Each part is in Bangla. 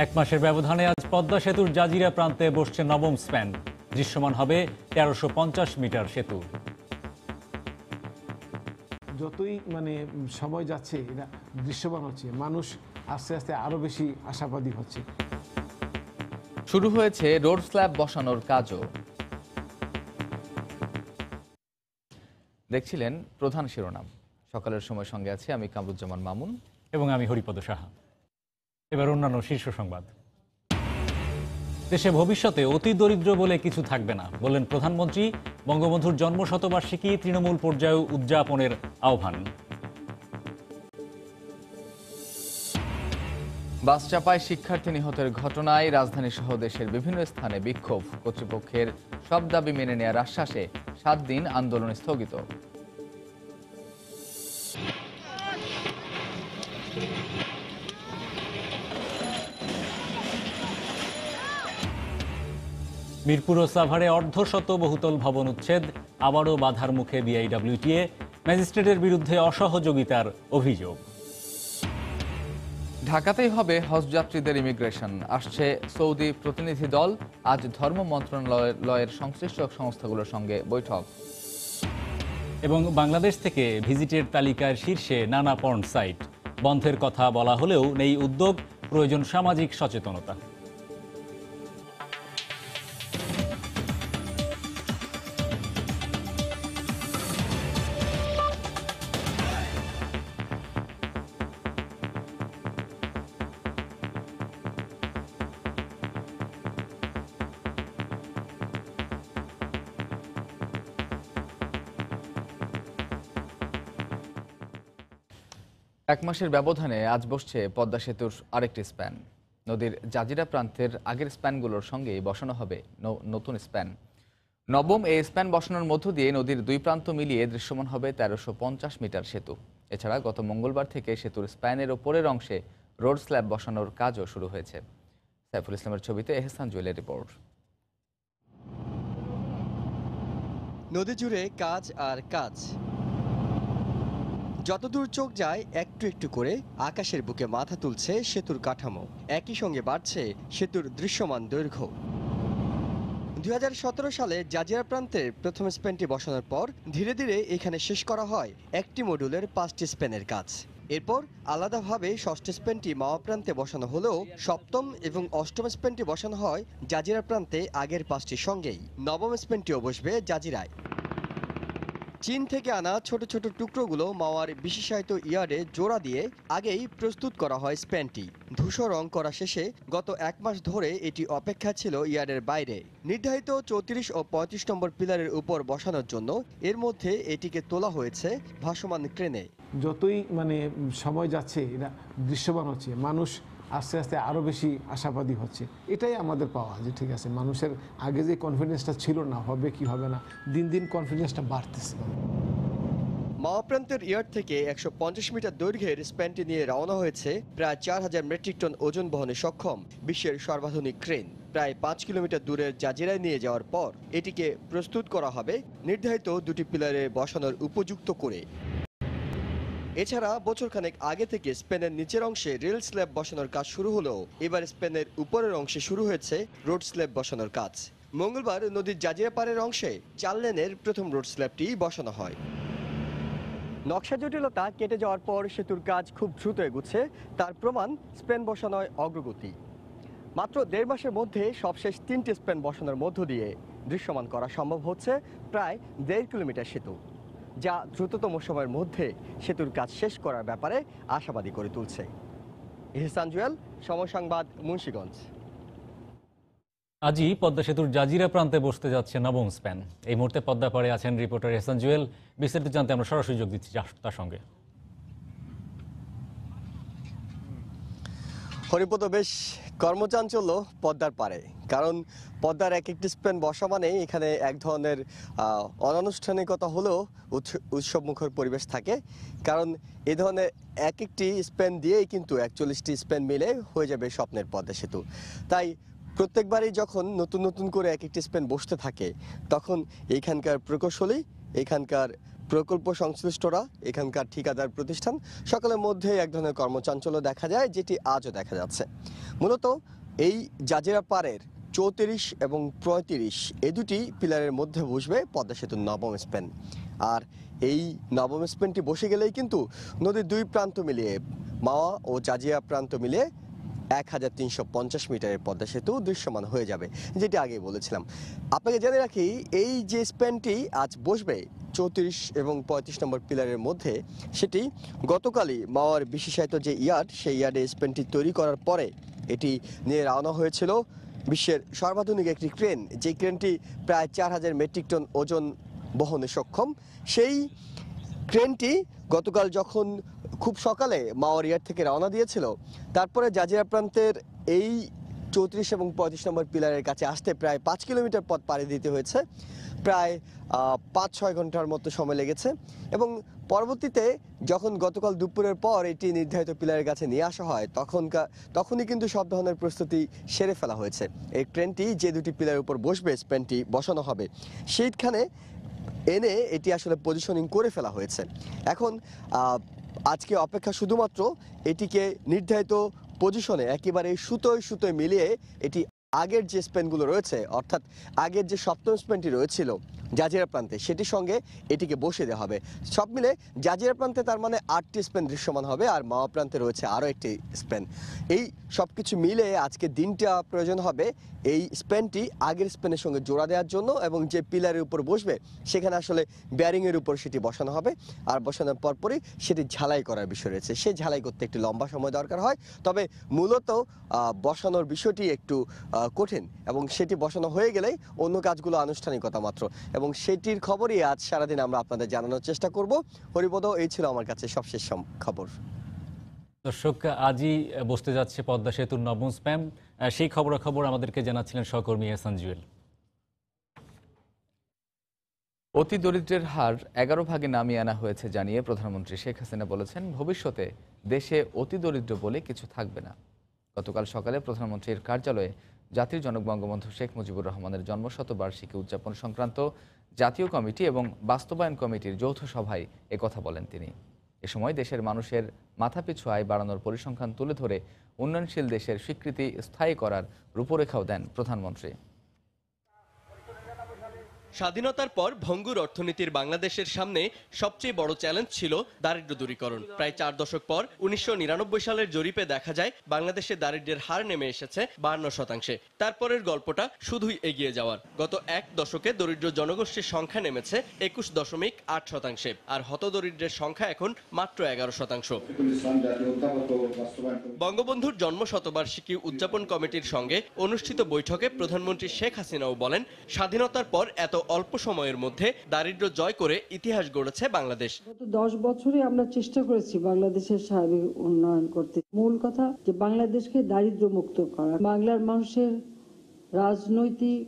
এক মাসের ব্যবধানে আজ পদ্মা সেতুর জাজিরা প্রান্তে বসছে নবম স্প্যান। দৃশ্যমান হবে ১৩৫০ মিটার সেতু। যতই সময় যাচ্ছে এটা দৃশ্যমান হচ্ছে, মানুষ আস্তে আস্তে আরো বেশি আশাবাদী হচ্ছে। শুরু হয়েছে রোড স্ল্যাব বসানোর কাজও। দেখছিলেন প্রধান শিরোনাম। সকালের সময় সঙ্গে আছি আমি কামরুজ্জামান মামুন এবং আমি হরিপদ সাহা। এবার অন্যান্য শীর্ষ সংবাদ। দেশে ভবিষ্যতে অতি দরিদ্র বলে কিছু থাকবে না বললেন প্রধানমন্ত্রী। বঙ্গবন্ধুর জন্মশতবার্ষিকী তৃণমূল পর্যায়ে উদযাপনের আহ্বান। বাস চাপায় শিক্ষার্থী নিহতের ঘটনায় রাজধানী সহ দেশের বিভিন্ন স্থানে বিক্ষোভ। কর্তৃপক্ষের সব দাবি মেনে নেওয়ার আশ্বাসে 7 দিন আন্দোলন স্থগিত। মিরপুর ও সাভারে অর্ধশত বহুতল ভবন উচ্ছেদ, আবারও বাধার মুখে বিআইডব্লিউটিএ। ম্যাজিস্ট্রেটের বিরুদ্ধে অসহযোগিতার অভিযোগ। ঢাকাতেই হবে হজযাত্রীদের ইমিগ্রেশন। আসছে সৌদি প্রতিনিধি দল। আজ ধর্ম মন্ত্রণালয়ের সংশ্লিষ্ট সংস্থাগুলোর সঙ্গে বৈঠক। এবং বাংলাদেশ থেকে ভিজিটের তালিকার শীর্ষে নানা পর্ন সাইট। বন্ধের কথা বলা হলেও নেই উদ্যোগ, প্রয়োজন সামাজিক সচেতনতা। এক মাসের ব্যবধানে আজ বসছে পদ্মা সেতুর আরেকটি স্প্যান। নদীর জাজিরা প্রান্তের আগের স্প্যানগুলোর সঙ্গেই বসানো হবে নতুন স্প্যান। নবম এই স্প্যান বসানোর মধ্য দিয়ে নদীর দুই প্রান্ত মিলিয়ে দৃশ্যমান হবে ১৩৫০ মিটার সেতু। এছাড়া গত মঙ্গলবার থেকে সেতুর স্প্যানের ওপরের অংশে রোড স্ল্যাব বসানোর কাজও শুরু হয়েছে। সাইফুল ইসলামের ছবিতে এহসান জুয়েলের রিপোর্ট। নদী জুড়ে কাজ আর কাজ। যতদূর চোখ যায় একটু একটু করে আকাশের বুকে মাথা তুলছে সেতুর কাঠামো। একই সঙ্গে বাড়ছে সেতুর দৃশ্যমান দৈর্ঘ্য। ২০১৭ সালে জাজিরা প্রান্তের প্রথম স্প্যানটি বসানোর পর ধীরে ধীরে এখানে শেষ করা হয় একটি মডিউলের 5টি স্প্যানের কাজ। এরপর আলাদাভাবে ষষ্ঠ স্প্যানটি মাওয়া প্রান্তে বসানো হলেও সপ্তম এবং অষ্টম স্প্যানটি বসানো হয় জাজিরা প্রান্তে আগের 5টির সঙ্গেই। নবম স্প্যানটিও বসবে জাজিরায়। চীন থেকে আনা ছোট ছোট টুকরোগুলো মাওয়ার বিশেষায়িত ইয়ার্ডে জোড়া দিয়ে আগেই প্রস্তুত করা হয় স্প্যানটি। ধূসর রং করা শেষে গত 1 মাস ধরে এটি অপেক্ষা ছিল ইয়ার্ডের বাইরে। নির্ধারিত 34 ও 35 নম্বর পিলারের উপর বসানোর জন্য এর মধ্যে এটিকে তোলা হয়েছে ভাসমান ক্রেনে। যতই সময় যাচ্ছে এটা দৃশ্যমান হচ্ছে, মানুষ আস্তে আস্তে আরো বেশি আশাবাদী হচ্ছে। এটাই আমাদের পাওয়া যে ঠিক আছে, মানুষের আগে যে কনফিডেন্সটা ছিল না হবে কি হবে না, দিন দিন কনফিডেন্সটা বাড়তেছে। মাওয়া প্রান্তের ইয়ার্ড থেকে 150 মিটার দৈর্ঘ্যের স্প্যানটি নিয়ে রওনা হয়েছে প্রায় 4000 মেট্রিক টন ওজন বহনে সক্ষম বিশ্বের সর্বাধুনিক ক্রেন। প্রায় 5 কিলোমিটার দূরের জাজিরায় নিয়ে যাওয়ার পর এটিকে প্রস্তুত করা হবে নির্ধারিত 2টি পিলারে বসানোর উপযুক্ত করে। এছাড়া বছরখানেক আগে থেকে স্পেনের নিচের অংশে রেল স্ল্যাব বসানোর কাজ শুরু হলেও এবার স্পেনের উপরের অংশে শুরু হয়েছে রোড স্ল্যাব বসানোর কাজ। মঙ্গলবার নদীর জাজিরা পাড়ের অংশে 4 লেনের প্রথম রোড স্ল্যাবটি বসানো হয়। নকশা জটিলতা কেটে যাওয়ার পর সেতুর কাজ খুব দ্রুত এগুচ্ছে, তার প্রমাণ স্পেন বসানোয় অগ্রগতি। মাত্র 1.5 মাসের মধ্যে সবশেষ 3টি স্পেন বসানোর মধ্য দিয়ে দৃশ্যমান করা সম্ভব হচ্ছে প্রায় 1.5 কিলোমিটার সেতু, যা দ্রুততম সময়ের মধ্যে সেতুর কাজ শেষ করার ব্যাপারে আশাবাদী করে তুলছে। এহসান জুয়েল, সময় সংবাদ, মুন্সিগঞ্জ। আজই পদ্মা সেতুর জাজিরা প্রান্তে বসতে যাচ্ছে নবম স্প্যান। এই মুহূর্তে পদ্মা পাড়ে আছেন রিপোর্টার এহসান জুয়েল। বিস্তারিত জানতে আমরা সরাসরি যোগ দিচ্ছি তার সঙ্গে। হরিপদ, বেশ কর্মচাঞ্চল্য পদ্মার পাড়ে, কারণ পদ্মার এক একটি স্প্যান বসা মানে এখানে এক ধরনের অনানুষ্ঠানিকতা হলেও উৎসবমুখর পরিবেশ থাকে। কারণ এ ধরনের এক একটি স্প্যান দিয়েই কিন্তু 41টি স্প্যান মিলে হয়ে যাবে স্বপ্নের পদ্মা সেতু। তাই প্রত্যেকবারই যখন নতুন নতুন করে এক একটি স্প্যান বসতে থাকে তখন এইখানকার প্রকৌশলী, এখানকার প্রকল্প সংশ্লিষ্টরা, এখানকার ঠিকাদার প্রতিষ্ঠান সকলের মধ্যে এক ধরনের কর্মচাঞ্চল্য দেখা যায়, যেটি আজও দেখা যাচ্ছে। মূলত এই জাজিরা পাড়ের 34 এবং 35 এই দুটি পিলারের মধ্যে বসবে পদ্মা সেতুর নবম স্প্যান। আর এই নবম স্প্যানটি বসে গেলেই কিন্তু নদীর দুই প্রান্ত মিলিয়ে মাওয়া ও জাজিরা প্রান্ত মিলিয়ে 1350 মিটারের পদ্মা সেতু দৃশ্যমান হয়ে যাবে, যেটি আগেই বলেছিলাম। আপনাকে জেনে রাখি, এই যে স্প্যানটি আজ বসবে 34 এবং 35 নম্বর পিলারের মধ্যে, সেটি গতকালই মাওয়ার বিশেষায়িত যে ইয়ার্ড, সেই ইয়ার্ডে স্প্যানটি তৈরি করার পরে এটি নিয়ে রওনা হয়েছিল বিশ্বের সর্বাধুনিক একটি ক্রেন, যে ক্রেনটি প্রায় 4000 মেট্রিক টন ওজন বহনে সক্ষম। সেই ক্রেনটি গতকাল যখন খুব সকালে মাওয়ার ইয়ার্ড থেকে রওনা দিয়েছিল, তারপরে জাজিরা প্রান্তের এই 34 এবং 35 নম্বর পিলারের কাছে আসতে প্রায় 5 কিলোমিটার পথ পাড়ি দিতে হয়েছে, প্রায় 5-6 ঘন্টার মতো সময় লেগেছে। এবং পরবর্তীতে যখন গতকাল দুপুরের পর এটি নির্ধারিত পিলারের কাছে নিয়ে আসা হয়, তখনই কিন্তু সব ধরনের প্রস্তুতি সেরে ফেলা হয়েছে। এই ট্রেনটি যে দুটি পিলারের উপর বসবে, স্প্যানটি বসানো হবে, সেইখানে এনে এটি আসলে পজিশনিং করে ফেলা হয়েছে। এখন আজকে অপেক্ষা শুধুমাত্র এটিকে নির্ধারিত পজিশনে একেবারে সুতোয় মিলিয়ে এটি আগের যে স্প্যানগুলো রয়েছে, অর্থাৎ আগের যে সপ্তম স্প্যানটি রয়েছিল জাজিরা প্রান্তে, সেটির সঙ্গে এটিকে বসিয়ে দেওয়া হবে। সব মিলে জাজিরা প্রান্তে তার মানে 8টি স্প্যান দৃশ্যমান হবে, আর মাওয়া প্রান্তে রয়েছে আরও একটি স্প্যান। এই সব কিছু মিলে আজকে দিনটা প্রয়োজন হবে এই স্প্যানটি আগের স্প্যানের সঙ্গে জোড়া দেওয়ার জন্য, এবং যে পিলারের উপর বসবে সেখানে আসলে ব্যারিংয়ের উপর সেটি বসানো হবে। আর বসানোর পরপরই সেটি ঝালাই করার বিষয় রয়েছে, সেই ঝালাই করতে একটু লম্বা সময় দরকার হয়। তবে মূলত বসানোর বিষয়টি একটু কঠিন, এবং সেটি বসানো হয়ে গেলেই অন্য কাজগুলো আনুষ্ঠানিকতা মাত্র, এবং সেটির খবরই আজ সারাদিন আমরা আপনাদের জানানোর চেষ্টা করব। হরিপদ, এই ছিল আমার কাছে সবশেষ খবর। দর্শক, আজই বসতে যাচ্ছে পদ্মা সেতুর নবম স্প্যান, সেই খবর আমাদেরকে জানাচ্ছিলেন সহকর্মী এহসান জুয়েল। অতি দরিদ্রের হার 11 ভাগে নামিয়ে আনা হয়েছে জানিয়ে প্রধানমন্ত্রী শেখ হাসিনা বলেছেন, ভবিষ্যতে দেশে অতি দরিদ্র বলে কিছু থাকবে না। গতকাল সকালে প্রধানমন্ত্রীর কার্যালয়ে জাতির জনক বঙ্গবন্ধু শেখ মুজিবুর রহমানের জন্মশতবার্ষিকী উদযাপন সংক্রান্ত জাতীয় কমিটি এবং বাস্তবায়ন কমিটির যৌথ সভায় একথা বলেন তিনি। এ সময় দেশের মানুষের মাথাপিছু আয় বাড়ানোর পরিসংখ্যান তুলে ধরে উন্নয়নশীল দেশের স্বীকৃতি স্থায়ী করার রূপরেখাও দেন প্রধানমন্ত্রী। স্বাধীনতার পর ভঙ্গুর অর্থনীতির বাংলাদেশের সামনে সবচেয়ে বড় চ্যালেঞ্জ ছিল দারিদ্র্য দূরীকরণ। প্রায় 4 দশক পর 1999 সালের জরিপে দেখা যায় বাংলাদেশে দারিদ্র্যের হার নেমে এসেছে 52%। তারপরের গল্পটা শুধুই এগিয়ে যাওয়ার। গত এক দশকে দরিদ্র জনগোষ্ঠীর সংখ্যা নেমেছে 21.8%, আর হতদরিদ্রের সংখ্যা এখন মাত্র 11%। বঙ্গবন্ধুর জন্মশতবার্ষিকী উদযাপন কমিটির সঙ্গে অনুষ্ঠিত বৈঠকে প্রধানমন্ত্রী শেখ হাসিনাও বলেন, স্বাধীনতার পর এত অল্প সময়ের মধ্যে দারিদ্র্য জয় করে ইতিহাস গড়েছে বাংলাদেশ। গত 10 বছরে আমরা চেষ্টা করেছি বাংলাদেশের সার্বিক উন্নয়ন করতে। মূল কথা যে বাংলাদেশকে দারিদ্র্য মুক্ত করা, বাংলার মানুষের রাজনৈতিক,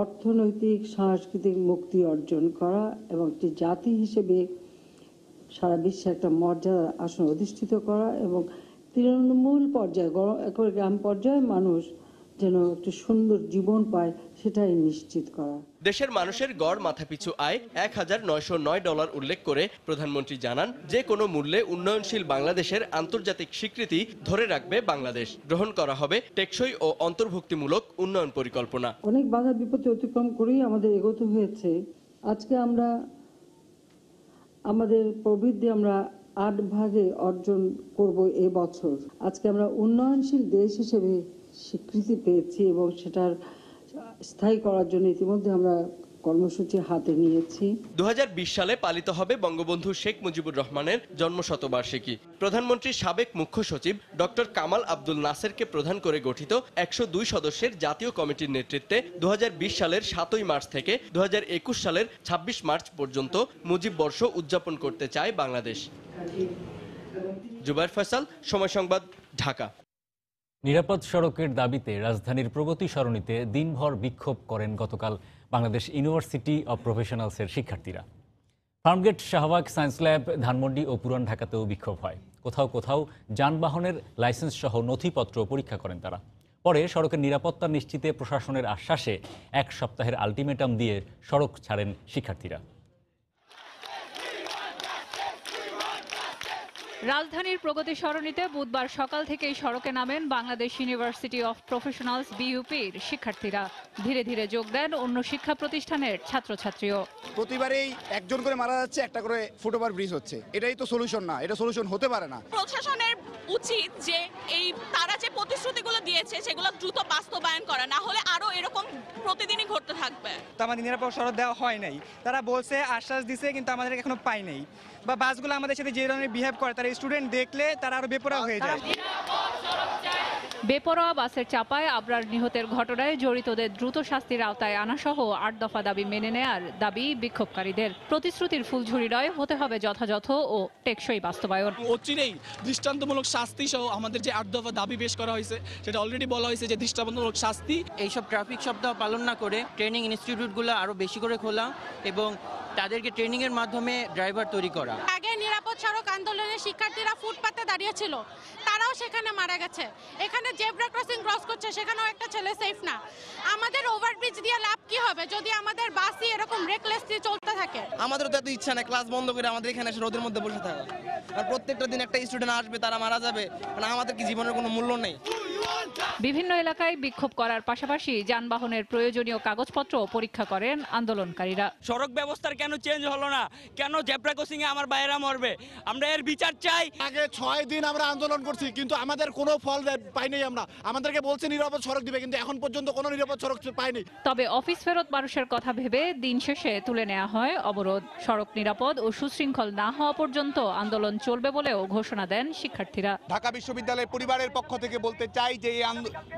অর্থনৈতিক, সাংস্কৃতিক মুক্তি অর্জন করা, এবং একটি জাতি হিসেবে সারা বিশ্বে একটা মর্যাদার আসন অধিষ্ঠিত করা, এবং তৃণমূল পর্যায়ে, একেবারে গ্রাম পর্যায়ে মানুষ যেন একটি সুন্দর জীবন পায়, সেটাই নিশ্চিত করা। দেশের মানুষের গড় মাথাপিছু আয় $1909 উল্লেখ করে প্রধানমন্ত্রী জানান, যে কোনো মূল্যে উন্নয়নশীল বাংলাদেশের আন্তর্জাতিক স্বীকৃতি ধরে রাখবে বাংলাদেশ। গ্রহণ করা হবে টেকসই ও অন্তর্ভুক্তিমূলক উন্নয়ন পরিকল্পনা। অনেক বাধা বিপত্তি অতিক্রম করেই আমাদের এগোতে হয়েছে। আজকে আমরা আমাদের প্রবৃদ্ধি 8 ভাগে অর্জন করব এবছর। আজকে আমরা উন্নয়নশীল দেশ হিসেবে স্বীকৃতি পেয়েছি, এবং সেটার স্থায়ী করার জন্য ইতিমধ্যে আমরা কর্মসূচি হাতে নিয়েছি। 2020 সালে পালিত হবে বঙ্গবন্ধু শেখ মুজিবুর রহমানের জন্মশতবার্ষিকী। প্রধানমন্ত্রীর সাবেক মুখ্য সচিব ডক্টর কামাল আব্দুল নাসেরকে প্রধান করে গঠিত 102 সদস্যের জাতীয় কমিটির নেতৃত্বে 2020 সালের 7ই মার্চ থেকে 2021 সালের 26 মার্চ পর্যন্ত মুজিব বর্ষ উদযাপন করতে চায় বাংলাদেশ। জুবায়ের ফয়সাল, সময় সংবাদ, ঢাকা। নিরাপদ সড়কের দাবিতে রাজধানীর প্রগতি সরণিতে দিনভর বিক্ষোভ করেন গতকাল বাংলাদেশ ইউনিভার্সিটি অব প্রফেশনালসের শিক্ষার্থীরা। ফার্মগেট, শাহবাগ, সায়েন্স ল্যাব, ধানমন্ডি ও পুরান ঢাকাতেও বিক্ষোভ হয়। কোথাও যানবাহনের লাইসেন্স সহ নথিপত্র পরীক্ষা করেন তারা। পরে সড়কের নিরাপত্তা নিশ্চিতে প্রশাসনের আশ্বাসে 1 সপ্তাহের আলটিমেটাম দিয়ে সড়ক ছাড়েন শিক্ষার্থীরা। রাজধানীর প্রগতি সরণিতে বুধবার সকাল থেকেই সড়কে নামেন বাংলাদেশ ইউনিভার্সিটি অফ প্রফেশনালস বিইউপির শিক্ষার্থীরা। ধীরে ধীরে যোগ দেন অন্য শিক্ষা প্রতিষ্ঠানের ছাত্রছাত্রীও। প্রতিবারেই একজন করে মারা যাচ্ছে, একটা করে ফুটওভার ব্রিজ হচ্ছে। এটাই তো সলিউশন না, এটা সলিউশন হতে পারে না। প্রশাসনের উচিত যে তারা যে প্রতিশ্রুতিগুলো দিয়েছে সেগুলো দ্রুত বাস্তবায়ন করা, না হলে আরো এরকম প্রতিদিনই ঘটতে থাকবে। আমাদের নিরাপদ সড়ক দেওয়া হয় নাই, তারা বলছে আশ্বাস দিছে কিন্তু আমাদের এখনো পাই নাই। বা বাসগুলো আমাদের সাথে যে ধরনের বিহেভ করে তারা স্টুডেন্ট দেখলে তারা আরো বেপরোয়া হয়ে যায়। বেপরোয়া বাসের চাপায় আবরার নিহতের ঘটনায় জড়িতদের দ্রুত শাস্তির আওতায় আনাসহ 8 দফা দাবি মেনে নেয়ার দাবি বিক্ষোভকারীদের। প্রতিশ্রুতির ফুলঝুরি নয়, হতে হবে যথাযথ ও টেকসই বাস্তবায়ন। অচিরেই দৃষ্টান্তমূলক শাস্তি সহ আমাদের যে 8 দফা দাবি পেশ করা হয়েছে সেটা অলরেডি বলা হয়েছে যে দৃষ্টান্তমূলক শাস্তি। এইসব ট্রাফিক সপ্তাহ পালন না করে ট্রেনিং ইনস্টিটিউটগুলো আরো বেশি করে খোলা এবং তাদেরকে ট্রেনিং এর মাধ্যমে ড্রাইভার তৈরি করা। আগে নিরাপদ সড়ক আন্দোলনের শিক্ষার্থীরা ফুটপাতে দাঁড়িয়ে ছিল, তারাও সেখানে মারা গেছে। এখানে জেব্রা ক্রসিং ক্রস করছে, সেখানেও একটা ছেলে সেফ না। আমাদের ওভারব্রিজ দিয়ে লাভ কি হবে যদি আমাদের বাসই এরকম রেকলেসলি চলতে থাকে? আমাদেরও তো এত ইচ্ছা না ক্লাস বন্ধ করে আমাদের এখানে এসে রোদের মধ্যে বসে থাকা। আর প্রত্যেকটা দিন একটা স্টুডেন্ট আসবে, তারা মারা যাবে, মানে আমাদের কি জীবনের কোনো মূল্য নেই। বিভিন্ন এলাকায় বিক্ষোভ করার পাশাপাশি যানবাহনের প্রয়োজনীয় কাগজপত্র পরীক্ষা করেন আন্দোলনকারীরা। সড়ক ব্যবস্থার কেন চেঞ্জ হলো না? কেন জেব্রা ক্রসিং এ আমার বাইরা মরবে? আমরা এর বিচার চাই। আগে 6 দিন আমরা আন্দোলন করছি কিন্তু আমাদের কোনো ফল পাইনি। আমরা আমাদেরকে বলছে নিরাপদ সড়ক দিবে, কিন্তু এখন পর্যন্ত কোনো নিরাপদ সড়ক পাইনি। তবে অফিস ফেরত মানুষের কথা ভেবে দিন শেষে তুলে নেওয়া হয় অবরোধ। সড়ক নিরাপদ ও সুশৃঙ্খল না হওয়া পর্যন্ত আন্দোলন চলবে বলেও ঘোষণা দেন শিক্ষার্থীরা। ঢাকা বিশ্ববিদ্যালয়ের পরিবারের পক্ষ থেকে বলতে চাই যে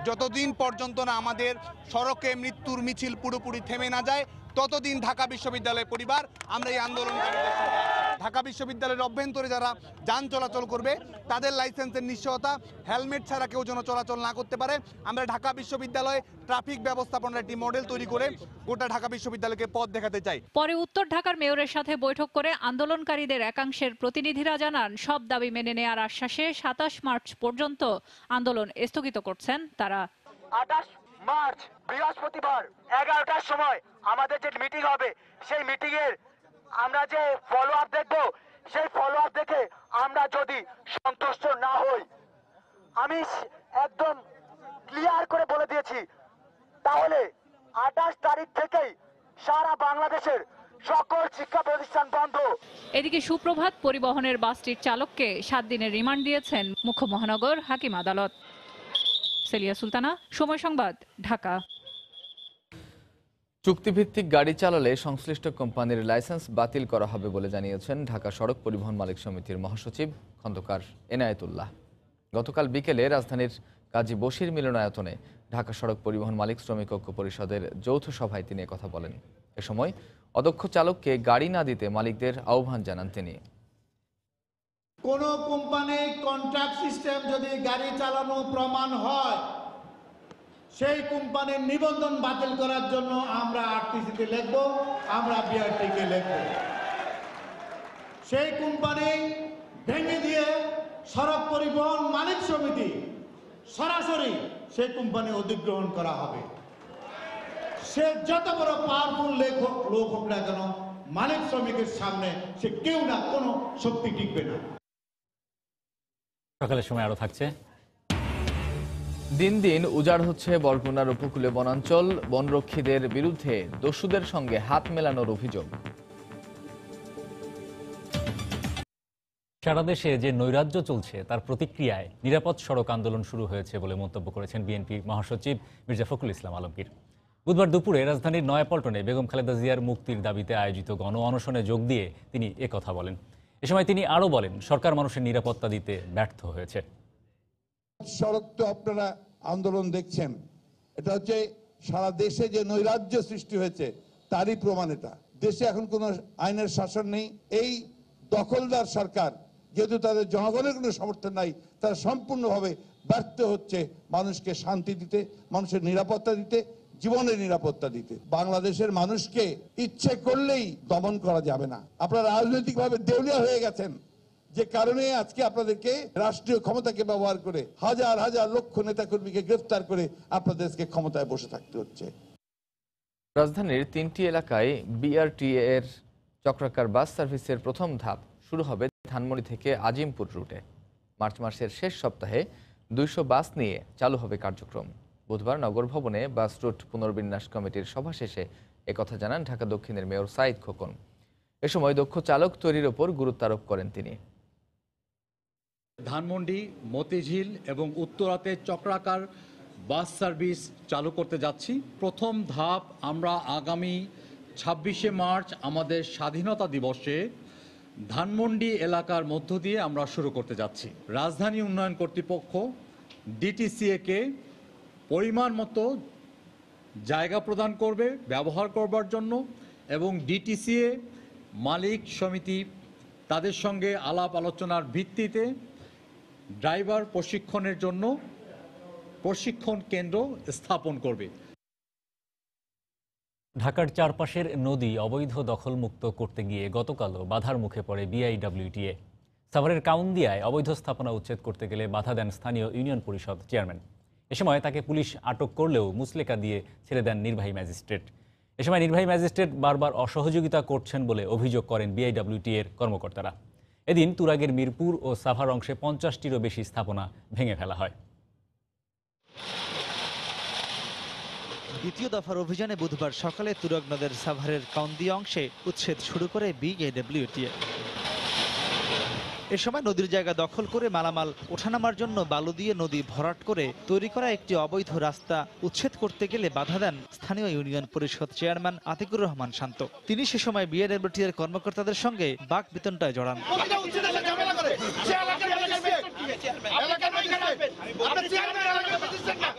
যতদিন পর্যন্ত না আমাদের সড়কে মৃত্যুর মিছিল পুরোপুরি থেমে না যায় ততদিন ঢাকা বিশ্ববিদ্যালয়ের পরিবার আমরা এই আন্দোলনকারীদের সঙ্গে আছি। ঢাকা বিশ্ববিদ্যালয়ের অভ্যন্তরে যারা যান চলাচল করবে তাদের লাইসেন্সের নিশ্চয়তা, হেলমেট ছাড়া কেউ যেন চলাচল না করতে পারে। আমরা ঢাকা বিশ্ববিদ্যালয়ে ট্রাফিক ব্যবস্থাপনার একটি মডেল তৈরি করে গোটা ঢাকা বিশ্ববিদ্যালয়কে পথ দেখাতে চাই। পরে উত্তর ঢাকার মেয়রের সাথে বৈঠক করে আন্দোলনকারীদের একাংশের প্রতিনিধিরা জানান সব দাবি মেনে নেওয়ার আশ্বাসে 27 মার্চ পর্যন্ত আন্দোলন স্থগিত করছেন তারা। 28 মার্চ বৃহস্পতিবার 11টার সময় আমাদের যে মিটিং হবে সেই মিটিং এর আমরা যে ফলো আপ দেখব, সেই ফলো আপ দেখে আমরা যদি সন্তুষ্ট না হই, আমি একদম ক্লিয়ার করে বলে দিয়েছি, তাহলে 28 তারিখ থেকেই সারা বাংলাদেশের সকল শিক্ষা প্রতিষ্ঠান বন্ধ। এদিকে সুপ্রভাত পরিবহনের বাসটির চালককে 7 দিনের রিমান্ড দিয়েছেন মুখ্য মহানগর হাকিম আদালত। সেলিয়া সুলতানা, সময় সংবাদ, ঢাকা। চুক্তিভিত্তিক গাড়ি চালালে সংশ্লিষ্ট কোম্পানির লাইসেন্স বাতিল করা হবে বলে জানিয়েছেন ঢাকা সড়ক পরিবহন মালিক সমিতির মহাসচিব খন্দকার এনায়েতুল্লাহ। গতকাল বিকেলে রাজধানীর কাজী বশির মিলনায়তনে ঢাকা সড়ক পরিবহন মালিক শ্রমিক ঐক্য পরিষদের যৌথ সভায় তিনি কথা বলেন। এ সময় অদক্ষ চালককে গাড়ি না দিতে মালিকদের আহ্বান জানান তিনি। কোন কোম্পানির কন্ট্রাক্ট সিস্টেম যদি গাড়ি চালানো প্রমাণ হয়, সেই কোম্পানির নিবন্ধন বাতিল করার জন্য আমরা আরটিসিতে লিখব, আমরা বিআরটিকে লিখব। সেই কোম্পানি ভেঙে দিয়ে সড়ক পরিবহন মালিক সমিতি সরাসরি সেই কোম্পানি অধিগ্রহণ করা হবে। সে যত বড় পাওয়ারফুল লোক হোক না কেন, মালিক শ্রমিকের সামনে সে কেউ না কোনো শক্তি টিকবে না। সকালের সময় আরো থাকছে। দিন দিন উজাড় হচ্ছে বরগুনার উপকূলে বনাঞ্চল। বনরক্ষীদের বিরুদ্ধে দস্যুদের সঙ্গে হাত মেলানোর অভিযোগ। সারা দেশে যে নৈরাজ্য চলছে তার প্রতিক্রিয়ায় নিরাপদ সড়ক আন্দোলন শুরু হয়েছে বলে মন্তব্য করেছেন বিএনপি মহাসচিব মির্জা ফখরুল ইসলাম আলমগীর। বুধবার দুপুরে রাজধানীর নয়াপল্টনে বেগম খালেদা জিয়ার মুক্তির দাবিতে আয়োজিত গণ অনশনে যোগ দিয়ে তিনি একথা বলেন। এ সময় তিনি আরও বলেন, সরকার মানুষের নিরাপত্তা দিতে ব্যর্থ হয়েছে। সড়ক তো আপনারা আন্দোলন দেখছেন, এটা হচ্ছে সারা দেশে যে নৈরাজ্য সৃষ্টি হয়েছে তারই প্রমাণ। এটা দেশে এখন কোনো আইনের শাসন নেই। এই দখলদার সরকার যেহেতু তাদের জনগণের কোনো সমর্থন নাই, তারা সম্পূর্ণভাবে ব্যর্থ হচ্ছে মানুষকে শান্তি দিতে, মানুষের নিরাপত্তা দিতে, জীবনের নিরাপত্তা দিতে। বাংলাদেশের মানুষকে ইচ্ছে করলেই দমন করা যাবে না। আপনারা রাজনৈতিকভাবে দেউলিয়া হয়ে গেছেন, যে কারণে আজকে আপনাদেরকে রাষ্ট্রীয় ক্ষমতাকে ব্যবহার করে হাজার হাজার লক্ষ নেতাকর্মীকে গ্রেফতার করে আপনাদেরকে ক্ষমতায় বসে থাকতে হচ্ছে। রাজধানীর 3টি এলাকায় বিআরটিএ এর চক্রাকার বাস সার্ভিসের প্রথম ধাপ শুরু হবে ধানমন্ডি থেকে আজিমপুর রুটে। মার্চ মাসের শেষ সপ্তাহে 200 বাস নিয়ে চালু হবে কার্যক্রম। বুধবার নগর ভবনে বাস রুট পুনর্বিন্যাস কমিটির সভা শেষে একথা জানান ঢাকা দক্ষিণের মেয়র সাইদ খোকন। এ সময় দক্ষ চালক তৈরির ওপর গুরুত্ব আরোপ করেন তিনি। ধানমন্ডি, মতিঝিল এবং উত্তরাতে চক্রাকার বাস সার্ভিস চালু করতে যাচ্ছি। প্রথম ধাপ আমরা আগামী 26শে মার্চ আমাদের স্বাধীনতা দিবসে ধানমন্ডি এলাকার মধ্য দিয়ে আমরা শুরু করতে যাচ্ছি। রাজধানী উন্নয়ন কর্তৃপক্ষ ডিটিসিএ-কে পরিমাণ মতো জায়গা প্রদান করবে ব্যবহার করবার জন্য, এবং ডিটিসিএ মালিক সমিতি তাদের সঙ্গে আলাপ আলোচনার ভিত্তিতে ড্রাইভার প্রশিক্ষণের জন্য প্রশিক্ষণ কেন্দ্র স্থাপন করবে। ঢাকার চারপাশের নদী অবৈধ দখলমুক্ত করতে গিয়ে গতকালও বাধার মুখে পড়ে বিআইডব্লিউটিএ। সাভারের কাউন্দিয়ায় অবৈধ স্থাপনা উচ্ছেদ করতে গেলে বাধা দেন স্থানীয় ইউনিয়ন পরিষদ চেয়ারম্যান। এ সময় তাকে পুলিশ আটক করলেও মুচলেকা দিয়ে ছেড়ে দেন নির্বাহী ম্যাজিস্ট্রেট। এ সময় নির্বাহী ম্যাজিস্ট্রেট বারবার অসহযোগিতা করছেন বলে অভিযোগ করেন বিআইডব্লিউটিএর কর্মকর্তারা। এদিন তুরাগের মিরপুর ও সাভার অংশে 50টিরও বেশি স্থাপনা ভেঙে ফেলা হয়। দ্বিতীয় দফার অভিযানে বুধবার সকালে তুরাগ নদের সাভারের কাউন্দিয়া অংশে উচ্ছেদ শুরু করে বিআইডব্লিউটিএ। এ সময় নদীর জায়গা দখল করে মালামাল ওঠানামার জন্য বালু দিয়ে নদী ভরাট করে তৈরি করা একটি অবৈধ রাস্তা উচ্ছেদ করতে গেলে বাধা দেন স্থানীয় ইউনিয়ন পরিষদ চেয়ারম্যান আতিকুর রহমান শান্ত। তিনি সে সময় বিআইডব্লিউটিএর কর্মকর্তাদের সঙ্গে বাক বিতণ্ডায় জড়ান।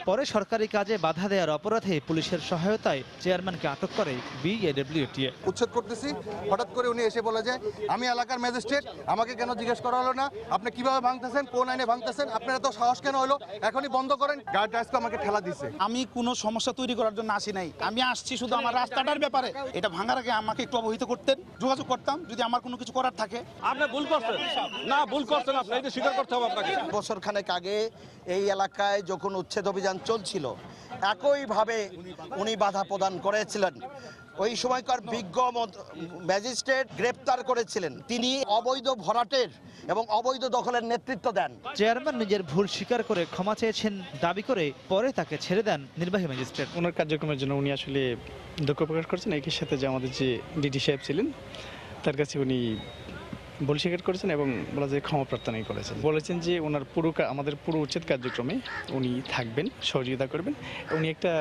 পরে সরকারি কাজে বাধা দেওয়ার অপরাধে পুলিশের সহায়তায় চেয়ারম্যানকে আটক করে বিআইডব্লিউটিএ। উচ্ছেদ করতেছি, হঠাৎ করে উনি এসে বলে যে আমি এলাকার ম্যাজিস্ট্রেট, আমাকে কেন জিজ্ঞেস করা হলো না, আপনি কিভাবে ভাঙতেছেন, কোন আইনে ভাঙতেছেন, আপনার এত সাহস কেন হলো, এখনই বন্ধ করেন। গার্ড আজকে আমাকে ঠেলা দিছে। আমি কোনো সমস্যা তৈরি করার জন্য আসি নাই, আমি আসছি শুধু আমার রাস্তাটার ব্যাপারে। এটা ভাঙার আগে আমাকে একটু অবহিত করতেন, যোগাযোগ করতাম যদি আমার কোনো কিছু করার থাকে। আপনি ভুল করছেন না, ভুল করছেন আপনি, এটা স্বীকার করতে হবে আপনাকে। বছর খানেক আগে এই এলাকায় যখন উচ্ছেদ অভিযান চলছিল, একইভাবে উনি বাধা প্রদান করেছিলেন। ওই সময়কার বিজ্ঞ ম্যাজিস্ট্রেট গ্রেপ্তার করেছিলেন। তিনি অবৈধ ভরাটের এবং অবৈধ দখলের নেতৃত্ব দেন। চেয়ারম্যান নিজের ভুল স্বীকার করে ক্ষমা চেয়েছেন দাবি করে পরে তাকে ছেড়ে দেন নির্বাহী ম্যাজিস্ট্রেট। ওনার কার্যক্রমের জন্য উনি আসলে দুঃখ প্রকাশ করছেন। একই সাথে যে আমাদের যে ডিডি সাহেব ছিলেন তার কাছে উনি ভুল স্বীকার করেছেন এবং বলা যায় ক্ষমা প্রার্থনাই করেছেন। বলেছেন যে ওনার আমাদের পুরো উচ্ছেদ কার্যক্রমে উনি থাকবেন, সহযোগিতা করবেন। উনি একটা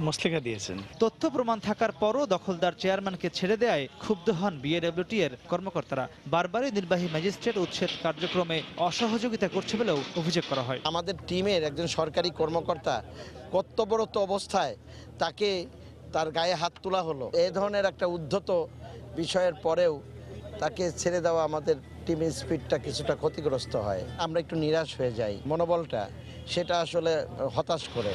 মুচলেখা দিয়েছেন। তথ্য প্রমাণ থাকার পরও দখলদার চেয়ারম্যানকে ছেড়ে দেয় ক্ষুব্ধ হন বিআইডব্লিউটিএর কর্মকর্তারা। বারবারই নির্বাহী ম্যাজিস্ট্রেট উচ্ছেদ কার্যক্রমে অসহযোগিতা করছে বলেও অভিযোগ করা হয়। আমাদের টিমের একজন সরকারি কর্মকর্তা কর্তব্যরত অবস্থায় তাকে তার গায়ে হাত তোলা হলো। এই ধরনের একটা উদ্ধত বিষয়ের পরেও তাকে ছেড়ে দেওয়া আমাদের টিমের স্পিডটা কিছুটা ক্ষতিগ্রস্ত হয়। আমরা একটু নিরাশ হয়ে যাই, মনোবলটা সেটা আসলে হতাশ করে।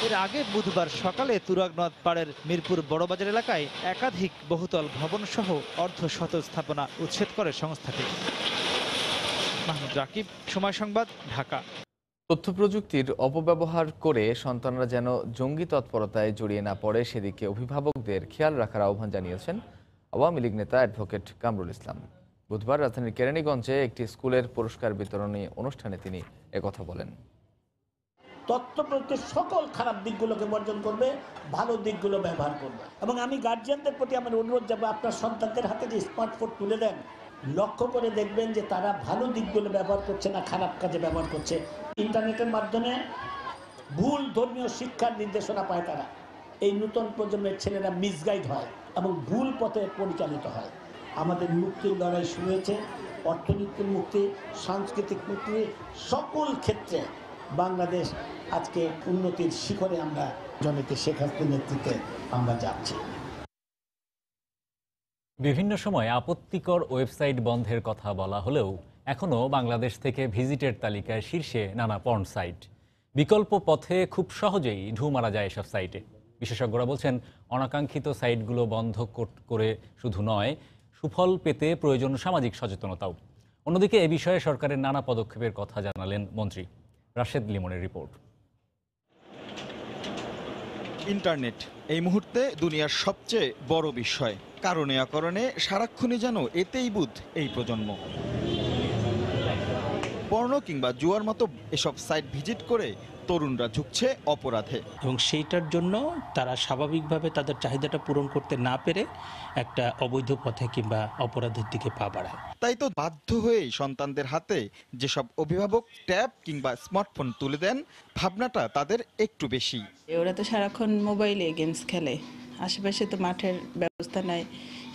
এর আগে বুধবার সকালে তুরাগ নদ পাড়ের মিরপুর বড়বাজার এলাকায় একাধিক বহুতল ভবন সহ অর্ধশত স্থাপনা উচ্ছেদ করে সংস্থাটি। মাহমুদ রাকিব, সময় সংবাদ, ঢাকা। তথ্য প্রযুক্তির অপব্যবহার করে সন্তানরা যেন জঙ্গি তৎপরতায় জড়িয়ে না পড়ে সেদিকে অভিভাবকদের খেয়াল রাখার আহ্বান জানিয়েছেন আওয়ামী লীগ নেতা অ্যাডভোকেট কামরুল ইসলাম। বুধবার রাজধানীর কেরানীগঞ্জে একটি স্কুলের পুরস্কার বিতরণী অনুষ্ঠানে তিনি একথা বলেন। তথ্য প্রযুক্তির সকল খারাপ দিকগুলোকে বর্জন করবে, ভালো দিকগুলো ব্যবহার করবে। এবং আমি গার্জিয়ানদের প্রতি আমার অনুরোধ যাবো, আপনার সন্তানদের হাতে যে স্মার্টফোন তুলে দেন, লক্ষ্য করে দেখবেন যে তারা ভালো দিকগুলো ব্যবহার করছে না খারাপ কাজে ব্যবহার করছে। ইন্টারনেটের মাধ্যমে ভুল ধর্মীয় শিক্ষার নির্দেশনা পায় তারা। এই নতুন প্রজন্মের ছেলেরা মিসগাইড হয় এবং ভুল পথে পরিচালিত হয়। আমাদের মুক্তির লড়াই শুরু হয়েছে, অর্থনীতির মুক্তি, সাংস্কৃতিক মুক্তি, সকল ক্ষেত্রে বাংলাদেশ আজকে উন্নতির শিখরে আমরা জননেত্রী শেখ হাসিনার নেতৃত্বে আমরা যাচ্ছি। বিভিন্ন সময় আপত্তিকর ওয়েবসাইট বন্ধের কথা বলা হলেও এখনও বাংলাদেশ থেকে ভিজিটের তালিকায় শীর্ষে নানা পর্ন সাইট। বিকল্প পথে খুব সহজেই ঢু মারা যায় এসব সাইটে। বিশেষজ্ঞরা বলছেন, অনাকাঙ্ক্ষিত সাইটগুলো বন্ধ করে শুধু নয়, সুফল পেতে প্রয়োজন সামাজিক সচেতনতাও। অন্যদিকে এ বিষয়ে সরকারের নানা পদক্ষেপের কথা জানালেন মন্ত্রী। রাশেদ লিমনের রিপোর্ট। ইন্টারনেট এই মুহূর্তে দুনিয়ার সবচেয়ে বড় বিষয়। কারণে অকারণে সারাক্ষণই যেন এতেই বুধ এই প্রজন্ম। পর্নো কিংবা জুয়ার মতো এসব সাইট ভিজিট করে তরুণরা ঝুঁকছে অপরাধে, এবং সেইটার জন্য তারা স্বাভাবিকভাবে তাদের চাহিদাটা পূরণ করতে না পেরে একটা অবৈধ পথে কিংবা অপরাধের দিকে পা বাড়ায়। তাই তো বাধ্য হয়েই সন্তানদের হাতে যেসব অভিভাবক ট্যাব কিংবা স্মার্টফোন তুলে দেন, ভাবনাটা তাদের একটু বেশি। ওরা তো সারাক্ষণ মোবাইলে গেমস খেলে, আশেপাশে তো মাঠের ব্যবস্থা নাই,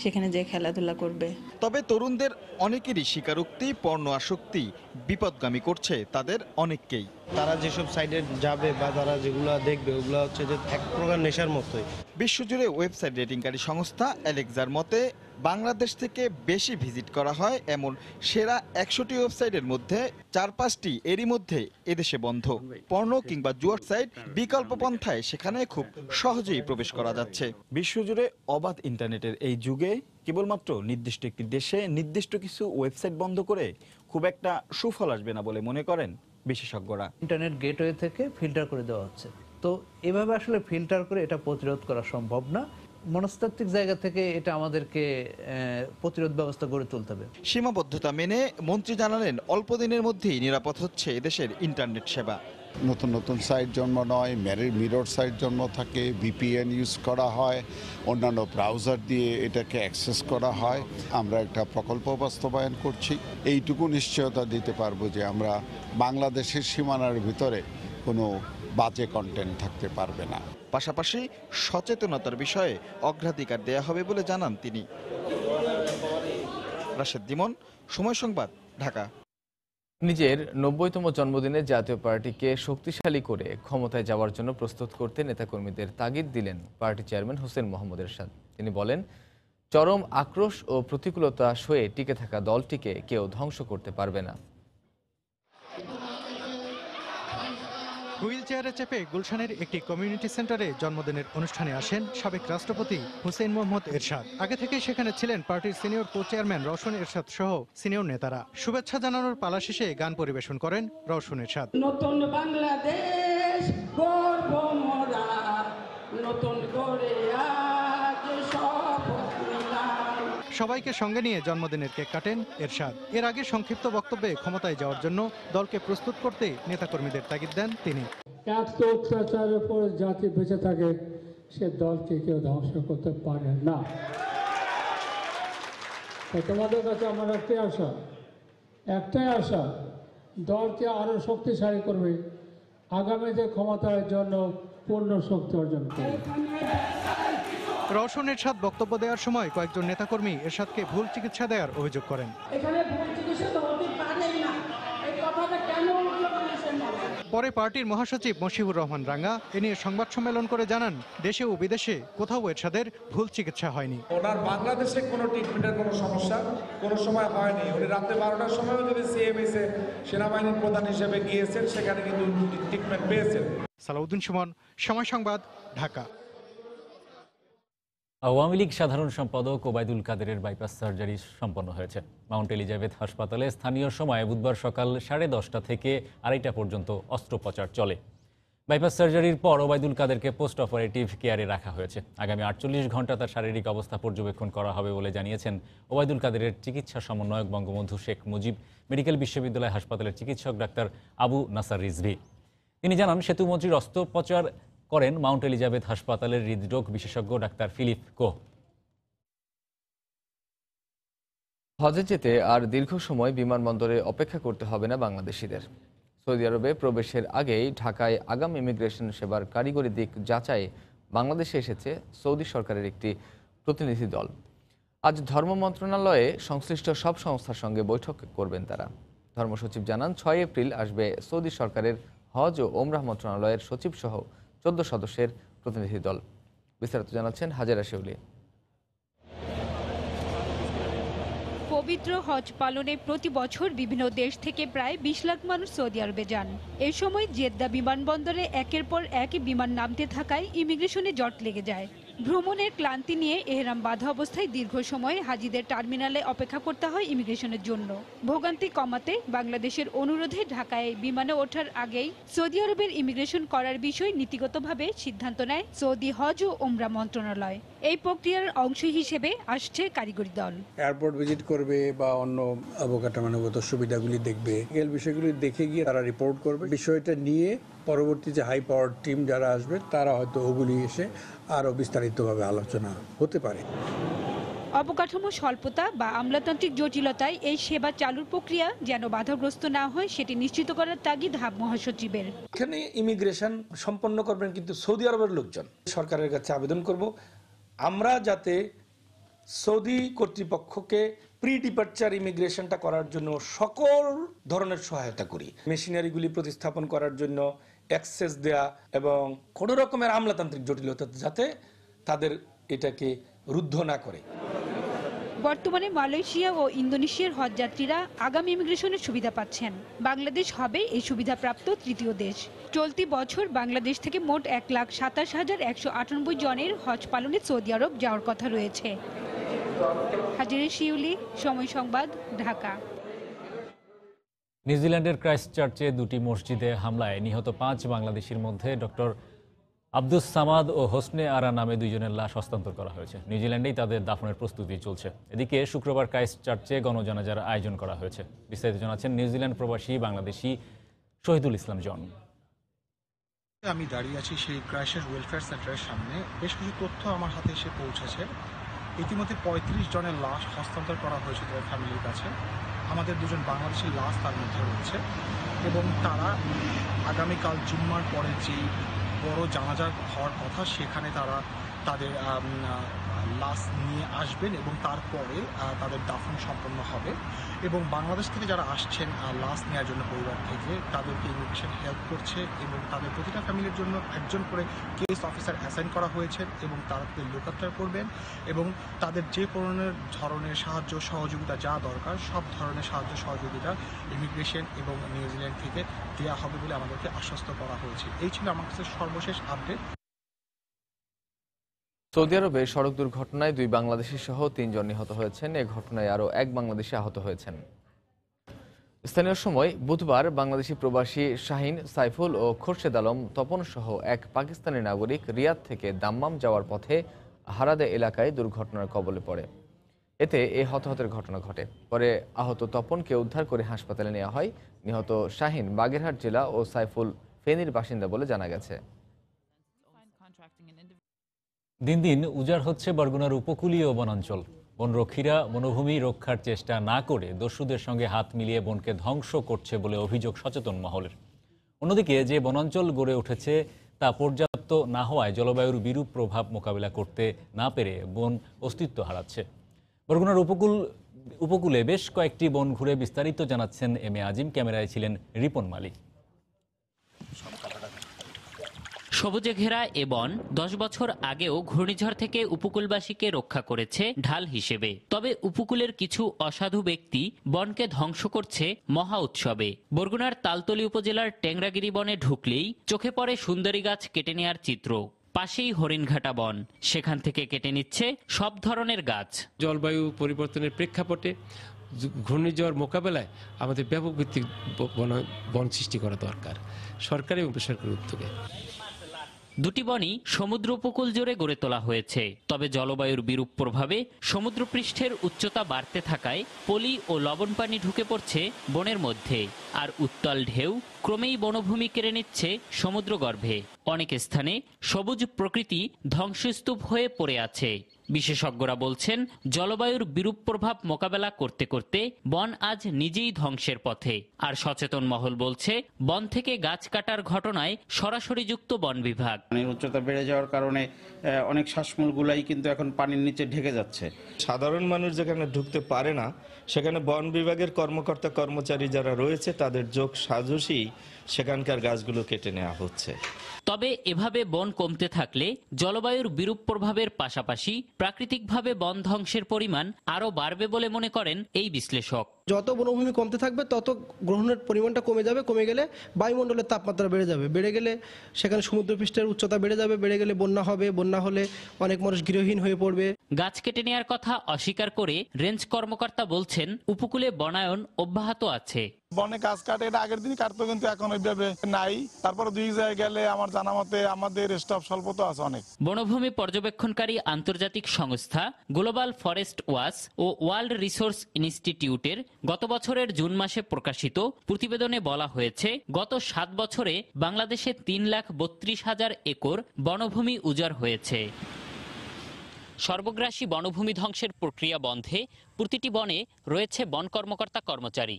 সেখানে যে খেলাধুলা করবে। তবে তরুণদের অনেকেরই স্বীকারোক্তি, পর্ণ আসক্তি বিপদগামী করছে তাদের অনেককেই। তারা যেসব সাইডে যাবে বা তারা যেগুলো দেখবে ওগুলো হচ্ছে যে এক প্রকার নেশার মতোই। বিশ্বজুড়ে ওয়েবসাইট রেটিংকারী সংস্থা অ্যালেক্সার মতে বাংলাদেশ থেকে বেশি ভিজিট করা হয় এমন সেরা 100টি ওয়েবসাইটের মধ্যে 4-5টি এরই মধ্যে এদেশে বন্ধ। পর্ণ কিংবা জুয়ার সাইট বিকল্প পন্থায় সেখানে খুব সহজেই প্রবেশ করা যাচ্ছে। বিশ্বজুড়ে অবাধ ইন্টারনেটের এই যুগে কেবলমাত্র নির্দিষ্ট একটি দেশে নির্দিষ্ট কিছু ওয়েবসাইট বন্ধ করে খুব একটা সুফল আসবে না বলে মনে করেন বিশেষজ্ঞরা। ইন্টারনেট গেটওয়ে থেকে ফিল্টার করে দেওয়া হচ্ছে, তো এভাবে আসলে ফিল্টার করে এটা প্রতিরোধ করা সম্ভব না। মনস্তাত্ত্বিক জায়গা থেকে এটা আমাদেরকে প্রতিরোধ ব্যবস্থা গড়ে তুলতে হবে। সীমাবদ্ধতা মেনে মন্ত্রী জানালেন অল্প দিনের মধ্যেই নিরাপদ হচ্ছে এদেশের ইন্টারনেট সেবা। নতুন নতুন সাইট জন্ম নয়, মিরর সাইট জন্ম থাকে, VPN ইউজ করা হয়, অন্যান্য ব্রাউজার দিয়ে এটাকে অ্যাক্সেস করা হয়। আমরা একটা প্রকল্প বাস্তবায়ন করছি, এইটুকু নিশ্চয়তা দিতে পারবো যে আমরা বাংলাদেশের সীমানার ভিতরে কোনো বাজে কন্টেন্ট থাকতে পারবে না। পাশাপাশি সচেতনতার বিষয়ে অগ্রাধিকার দেয়া হবে বলে জানান তিনি। রাশেদ দিমন, সময় সংবাদ, ঢাকা। নিজের 90তম জন্মদিনে জাতীয় পার্টিকে শক্তিশালী করে ক্ষমতায় যাওয়ার জন্য প্রস্তুত করতে নেতাকর্মীদের তাগিদ দিলেন পার্টি চেয়ারম্যান হোসেন মোহাম্মদ এরশাদ। তিনি বলেন, চরম আক্রোশ ও প্রতিকূলতা সয়ে টিকে থাকা দলটিকে কেউ ধ্বংস করতে পারবে না। হুইল চেয়ারে চেপে গুলশানের একটি কমিউনিটি সেন্টারে জন্মদিনের অনুষ্ঠানে আসেন সাবেক রাষ্ট্রপতি হোসেন মোহাম্মদ এরশাদ। আগে থেকে সেখানে ছিলেন পার্টির senior co chairman Rowshan Ershad সহ সিনিয়র নেতারা। শুভেচ্ছা জানানোর পালা শেষে গান পরিবেশন করেন রওশন এরশাদ। নতুন বাংলাদেশ গর্ব মোরা, নতুন করে আজ শপথ নিলাম। সবাইকে সঙ্গে নিয়ে জন্মদিনের কেক কাটেন এরশাদ। এর আগে সংক্ষিপ্ত বক্তব্যে ক্ষমতায় যাওয়ার জন্য দলকে প্রস্তুত করতে নেতাকর্মীদের তাগিদ দেন তিনি। এত অত্যাচারের পর জাতি বেঁচে থাকে, সে দলকে কেউ ধ্বংস করতে পারে না। তোমাদের কাছে আমার একটাই আশা, দলকে আরো শক্তিশালী করবে, আগামীতে ক্ষমতার জন্য পূর্ণ শক্তি অর্জন করবে। রওশন এরশাদ বক্তব্য দেওয়ার সময় কয়েকজন নেতাকর্মী এরশাদকে ভুল চিকিৎসা দেওয়ার অভিযোগ করেন। পরে পার্টির মহাসচিব মশিউর রহমান রাঙ্গা এ নিয়ে সংবাদ সম্মেলন করে জানান, দেশে ও বিদেশে কোথাও এরশাদের ভুল চিকিৎসা হয়নি। ওনার বাংলাদেশে কোনো ট্রিটমেন্টের কোনো সমস্যা কোনো সময় হয়নি। উনি রাতে 12টার সময়ও যদি সিএমএসে সেনাবাহিনীর প্রধান হিসেবে গিয়েছেন, সেখানে কিন্তু ট্রিটমেন্ট পেয়েছেন। সালাউদ্দিন সুমন, সময় সংবাদ, ঢাকা। আওয়ামী লীগ সাধারণ সম্পাদক ওবায়দুল কাদেরের বাইপাস সার্জারি সম্পন্ন হয়েছে। মাউন্ট এলিজাবেথ হাসপাতালে স্থানীয় সময় বুধবার সকাল 10:30 থেকে 2:30 পর্যন্ত অস্ত্রোপচার চলে। বাইপাস সার্জারির পর ওবায়দুল কাদেরকে পোস্ট অপারেটিভ কেয়ারে রাখা হয়েছে। আগামী 48 ঘন্টা তার শারীরিক অবস্থা পর্যবেক্ষণ করা হবে বলে জানিয়েছেন ওবায়দুল কাদেরের চিকিৎসা সমন্বয়ক বঙ্গবন্ধু শেখ মুজিব মেডিকেল বিশ্ববিদ্যালয় হাসপাতালের চিকিৎসক ডাক্তার আবু নাসার রিজভী। তিনি জানান, সেতুমন্ত্রীর অস্ত্রোপচার করেন মাউন্ট এলিজাবেথ হাসপাতালের হৃদরোগ বিশেষজ্ঞ ডাক্তার ফিলিপ কোহ। হজে যেতে আর দীর্ঘ সময় বিমানবন্দরে অপেক্ষা করতে হবে না বাংলাদেশিদের। সৌদি আরবে প্রবেশের আগেই ঢাকায় আগাম ইমিগ্রেশন সেবার কারিগরি দিক যাচাই বাংলাদেশে এসেছে সৌদি সরকারের একটি প্রতিনিধি দল। আজ ধর্ম মন্ত্রণালয়ে সংশ্লিষ্ট সব সংস্থার সঙ্গে বৈঠক করবেন তারা। ধর্মসচিব জানান, 6 এপ্রিল আসবে সৌদি সরকারের হজ ও ওমরাহ মন্ত্রণালয়ের সচিব সহ 14 সদস্যের প্রতিনিধি দল। বিস্তারিত জানাচ্ছেন হাজেরা শেউলি। পবিত্র হজ পালনে প্রতি বছর বিভিন্ন দেশ থেকে প্রায় 20 লাখ মানুষ সৌদি আরবে যান। এ সময় জেদ্দা বিমানবন্দরে একের পর এক বিমান নামতে থাকায় ইমিগ্রেশনে জট লেগে যায়। ভ্রমণের ক্লান্তি নিয়ে এহরাম বাঁধা অবস্থায় দীর্ঘ সময় হাজিদের টার্মিনালে অপেক্ষা করতে হয় ইমিগ্রেশনের জন্য। ভোগান্তি কমাতে বাংলাদেশের অনুরোধে ঢাকায় বিমানে ওঠার আগেই সৌদি আরবের ইমিগ্রেশন করার বিষয়ে নীতিগতভাবে সিদ্ধান্ত নেয় সৌদি হজ ও ওমরা মন্ত্রণালয়। এই প্রক্রিয়ার অংশ হিসেবে আসছে কারিগরি দল। এয়ারপোর্ট ভিজিট করবে বা অন্য অবকাঠামোগত সুবিধাগুলি দেখবে, এই বিষয়গুলি দেখে গিয়ে তারা রিপোর্ট করবে। বিষয়টা নিয়ে পরবর্তী যে হাই পাওয়ার টিম যারা আসবে তারা হয়তো ওগুলি এসে আরও বিস্তারিতভাবে আলোচনা হতে পারে। অবকাঠামো স্বল্পতা বা আমলাতান্ত্রিক জটিলতায় এই সেবা চালুর প্রক্রিয়া যেন বাধাগ্রস্ত না হয় সেটি নিশ্চিত করার তাগিদ হাব মহাসচিবের। এখানে ইমিগ্রেশন সম্পন্ন করবেন কিন্তু সৌদি আরবের লোকজন। সরকারের কাছে আবেদন করব আমরা যাতে সৌদি কর্তৃপক্ষকে প্রি ডিপার্চার ইমিগ্রেশনটা করার জন্য সকল ধরনের সহায়তা করি। মেশিনারিগুলি প্রতিস্থাপন করার জন্য অ্যাক্সেস দেয়া এবং কোনো রকমের আমলাতান্ত্রিক জটিলতা যাতে তাদের এটাকে রুদ্ধ না করে। বর্তমানে মালয়েশিয়া ও ইন্দোনেশিয়ার হজযাত্রীরা আগাম ইমিগ্রেশনের সুবিধা পাচ্ছেন। বাংলাদেশ হবে এই সুবিধাপ্রাপ্ত তৃতীয় দেশ। চলতি বছর বাংলাদেশ থেকে মোট 1,27,198 জনের হজ পালনে সৌদি আরব যাওয়ার কথা রয়েছে। হাজিরে শিউলি, সময় সংবাদ, ঢাকা। নিউজিল্যান্ডের ক্রাইস্টচার্চে দুটি মসজিদে হামলায় নিহত 5 বাংলাদেশির মধ্যে ডক্টর আব্দুস সামাদ ও হোসনে আরা নামে 2 জনের লাশ হস্তান্তর করা হয়েছে। নিউজিল্যান্ডেই তাদের দাফনের প্রস্তুতি চলছে। এদিকে শুক্রবার ক্রাইস্টচার্চে গণজানাজার আয়োজন করা হয়েছে। বিস্তারিত জানাচ্ছেন নিউজিল্যান্ড প্রবাসী বাংলাদেশি শহীদুল ইসলাম জন। আমি দাঁড়িয়ে আছি সেই ক্রাইস্টচার্চ ওয়েলফেয়ার সেন্টারের সামনে। বেশ কিছু তথ্য আমার হাতে এসে পৌঁছেছে। ইতিমধ্যে 35 জনের লাশ হস্তান্তর করা হয়েছে তাদের ফ্যামিলির কাছে। আমাদের 2 জন বাংলাদেশের লাশ তার মধ্যে রয়েছে এবং তারা আগামীকাল জুম্মার পরে যে বড় জানাজা হওয়ার কথা সেখানে তারা তাদের লাশ নিয়ে আসবেন এবং তারপরে তাদের দাফন সম্পন্ন হবে। এবং বাংলাদেশ থেকে যারা আসছেন লাশ নেওয়ার জন্য পরিবার থেকে তাদেরকে ইমিগ্রেশন হেল্প করছে এবং তাদের প্রতিটা ফ্যামিলির জন্য একজন করে কেস অফিসার অ্যাসাইন করা হয়েছে এবং তারা তাদের লোকাত্তর করবেন এবং তাদের যে ধরনের সাহায্য সহযোগিতা যা দরকার সব ধরনের সাহায্য সহযোগিতা ইমিগ্রেশন এবং নিউজিল্যান্ড থেকে দেওয়া হবে বলে আমাদেরকে আশ্বস্ত করা হয়েছে। এই ছিল আমার কাছে সর্বশেষ আপডেট। সৌদি আরবে সড়ক দুর্ঘটনায় 2 বাংলাদেশি সহ 3 জন নিহত হয়েছেন। এ ঘটনায় আরও 1 বাংলাদেশি আহত হয়েছেন। স্থানীয় সময় বুধবার বাংলাদেশি প্রবাসী শাহিন, সাইফুল ও খোরশেদ আলম তপন সহ এক পাকিস্তানি নাগরিক রিয়াদ থেকে দাম্মাম যাওয়ার পথে হারাদে এলাকায় দুর্ঘটনার কবলে পড়ে। এতে এই হতাহতের ঘটনা ঘটে। পরে আহত তপনকে উদ্ধার করে হাসপাতালে নেওয়া হয়। নিহত শাহিন বাগেরহাট জেলা ও সাইফুল ফেনীর বাসিন্দা বলে জানা গেছে। দিন দিন উজাড় হচ্ছে বরগুনার উপকূলীয় বনাঞ্চল। বনরক্ষীরা বনভূমি রক্ষার চেষ্টা না করে দস্যুদের সঙ্গে হাত মিলিয়ে বনকে ধ্বংস করছে বলে অভিযোগ সচেতন মহলের। অন্যদিকে যে বনাঞ্চল গড়ে উঠেছে তা পর্যাপ্ত না হওয়ায় জলবায়ুর বিরূপ প্রভাব মোকাবিলা করতে না পেরে বন অস্তিত্ব হারাচ্ছে। বরগুনার উপকূলে বেশ কয়েকটি বন ঘুরে বিস্তারিত জানাচ্ছেন এম এ আজিম। ক্যামেরায় ছিলেন রিপন মালিক। সবুজে ঘেরা এ বন 10 বছর আগেও ঘূর্ণিঝড় থেকে উপকূলবাসীকে রক্ষা করেছে ঢাল হিসেবে। তবে উপকূলের কিছু অসাধু ব্যক্তি বনকে ধ্বংস করছে মহা উৎসবে। বরগুনার তালতলী উপজেলার টেংরাগিরি বনে ঢুকলেই চোখে পড়ে সুন্দরী গাছ কেটে নেয়ার চিত্র। পাশেই হরিণঘাটা বন, সেখান থেকে কেটে নিচ্ছে সব ধরনের গাছ। জলবায়ু পরিবর্তনের প্রেক্ষাপটে ঘূর্ণিঝড় মোকাবেলায় আমাদের ব্যাপক ভিত্তিক বন সৃষ্টি করা দরকার সরকারি এবং বেসরকারি উদ্যোগে। দুটি বনই সমুদ্র উপকূল জুড়ে গড়ে তোলা হয়েছে। তবে জলবায়ুর বিরূপ প্রভাবে সমুদ্রপৃষ্ঠের উচ্চতা বাড়তে থাকায় পলি ও লবণ পানি ঢুকে পড়ছে বনের মধ্যে, আর উত্তাল ঢেউ ক্রমেই বনভূমি কেড়ে নিচ্ছে সমুদ্রগর্ভে। অনেক স্থানে সবুজ প্রকৃতি ধ্বংসস্তূপ হয়ে পড়ে আছে। বিশেষজ্ঞরা বলছেন, জলবায়ুর বিরূপ প্রভাব মোকাবেলা করতে করতে বন আজ নিজেই ধ্বংসের পথে। আর সচেতন মহল বলছে, বন থেকে গাছ কাটার ঘটনায় সরাসরি যুক্ত বন বিভাগ। উচ্চতা বেড়ে যাওয়ার কারণে অনেক শ্বাসমূলগুলাই কিন্তু এখন পানির নিচে ঢেকে যাচ্ছে। সাধারণ মানুষ যেখানে ঢুকতে পারে না, সেখানে বন বিভাগের কর্মকর্তা কর্মচারী যারা রয়েছে তাদের যোগ সাজসেই সেখানকার গাছগুলো কেটে নেওয়া হচ্ছে। তবে এভাবে বন কমতে থাকলে জলবায়ুর বিরূপ প্রভাবের পাশাপাশি প্রাকৃতিকভাবে বন ধ্বংসের পরিমাণ আরও বাড়বে বলে মনে করেন এই বিশ্লেষক। যত বনভূমি কমতে থাকবে তত গ্রহণের পরিমাণটা কমে যাবে, কমে গেলে বায়ুমণ্ডলের তাপমাত্রা বেড়ে যাবে, বেড়ে গেলে সেখানে সমুদ্রপৃষ্ঠের উচ্চতা বেড়ে যাবে, বেড়ে গেলে বন্যা হবে, বন্যা হলে অনেক মানুষ গৃহহীন হয়ে পড়বে। গাছ কেটে নেওয়ার কথা অস্বীকার করে রেঞ্জ কর্মকর্তা বলছেন উপকূলে বনায়ন অব্যাহত আছে। বনে গাছ কাটে এটা আগের দিনই কাটতো, কিন্তু এখন ওইভাবে নাই। তারপরে 2 জায়গায় গেলে আমার জানা মতে আমাদের স্টাফ স্বল্পতা আছে অনেক। বনভূমি পর্যবেক্ষণকারী আন্তর্জাতিক সংস্থা গ্লোবাল ফরেস্ট ওয়াচ ও ওয়ার্ল্ড রিসোর্স ইনস্টিটিউটের গত বছরের জুন মাসে প্রকাশিত প্রতিবেদনে বলা হয়েছে গত 7 বছরে বাংলাদেশে 3,32,000 একর বনভূমি উজাড় হয়েছে। সর্বগ্রাসী বনভূমি ধ্বংসের প্রক্রিয়া বন্ধে প্রতিটি বনে রয়েছে বন কর্মকর্তা কর্মচারী।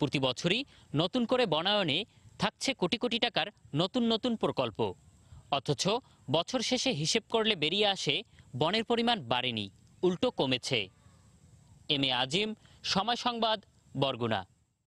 প্রতি বছরই নতুন করে বনায়নে থাকছে কোটি কোটি টাকার নতুন নতুন প্রকল্প, অথচ বছর শেষে হিসেব করলে বেরিয়ে আসে বনের পরিমাণ বাড়েনি, উল্টো কমেছে। এম এ আজিম, সময় সংবাদ, বরগুনা।